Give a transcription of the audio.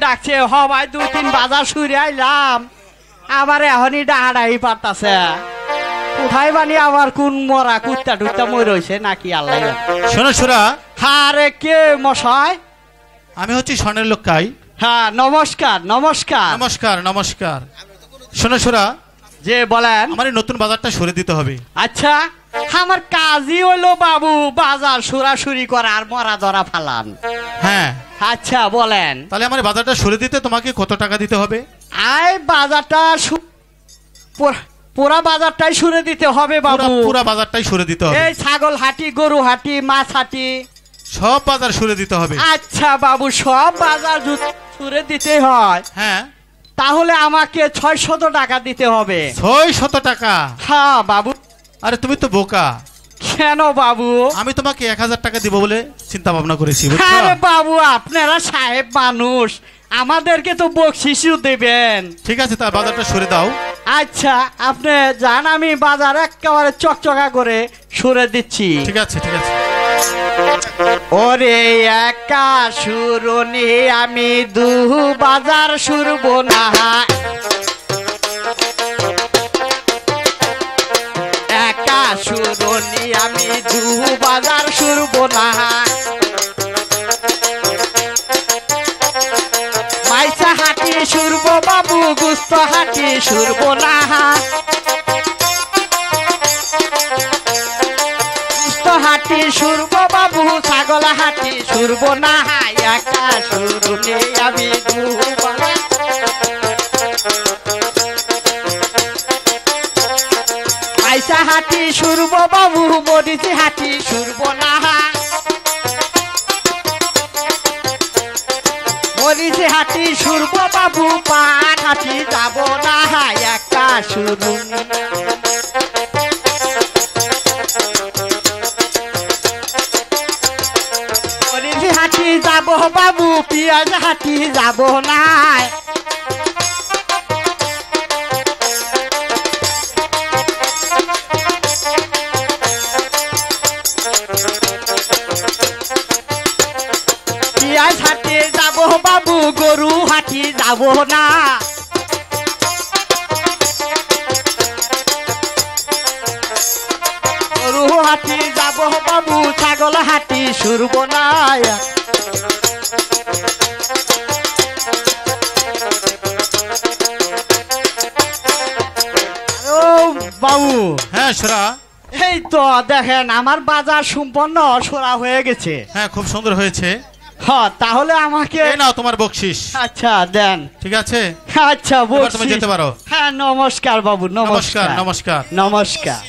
ডাকছে হবাই 2-3 বাজার সুরে আইলাম আবার এখনই ডাহাডাহি পারতাছে কোথায় বানি আবার কোন মরা কুত্তা টুত্তা মই রয়েছে নাকি আল্লাহ শোনো সুরা। আরে কে মশাই? আমি হচ্ছি স্বর্ণের লোক কাই। হ্যাঁ নমস্কার নমস্কার নমস্কার নমস্কার। শোনো সুরা, যে বলেন আমার নতুন বাজারটা সরে দিতে হবে। আচ্ছা আমার কাজই হলো বাবু বাজার সুরাসুরি করা আর মরা ধরা ফালান। হ্যাঁ আচ্ছা বলেন তাহলে আমার বাজারটা সরে দিতে তোমাকে কত টাকা দিতে হবে? আই বাজারটা পুরা বাজারটাই সুরে দিতে হবে বাবু। পুরা বাজারটাই সরে দিতে হবে। এই ছাগল হাটি গরু হাটি মাছ হাটি সব বাজার সরে দিতে হবে। আচ্ছা বাবু সব বাজার সুরে দিতে হয়। হ্যাঁ তাহলে আমাকে 600 টাকা দিতে হবে। 600 টাকা? হ্যাঁ বাবু। আরে তুমি তো বোকা। কেন বাবু? আমি তোমাকে 1000 টাকা দিব বলে চিন্তা ভাবনা করেছি। আরে বাবু আপনারা সাহেব মানুষ আমাদেরকে তো বকশিশও দেবেন। ঠিক আছে তা বাজারটা সরে দাও। আচ্ছা আপনি যান আমি বাজার একেবারে চকচকা করে সরে দিচ্ছি। ঠিক আছে ঠিক আছে। ওরে একা সুরনি আমি দু বাজার সুরব না একা সুরনি আমি দু বাজার সুরব না মাইসা হাটি সুরব বাবু গুস্ত হাটি সুরব না হাটি সুরব বাবু ছাগল হাটি সুরব না একা সুরনি আমি দু বাজার মাইসা হাটি সুরব বাবু মরিচি হাটি সুরব না মরিচি হাটি সুরব বাবু পাট হাটি যাব না একা সুরনি হাটি যাব বাবু পিঁয়াজ হাটি যাব না পিঁয়াজ হাটি যাব বাবু গরু হাটি যাব না গরু হাটি যাব বাবু ছাগল হাটি সুরব না ও বাবু। হ্যাঁ সুরা। এই তো দেখেন আমার বাজার সম্পন্ন সরা হয়ে গেছে। হ্যাঁ খুব সুন্দর হয়েছে। হ্যাঁ তাহলে আমাকে এই নাও তোমার বকশিশ। আচ্ছা দেন। ঠিক আছে আচ্ছা বকশিশ তুমি যেতে পারো। হ্যাঁ নমস্কার বাবু নমস্কার নমস্কার। নমস্কার।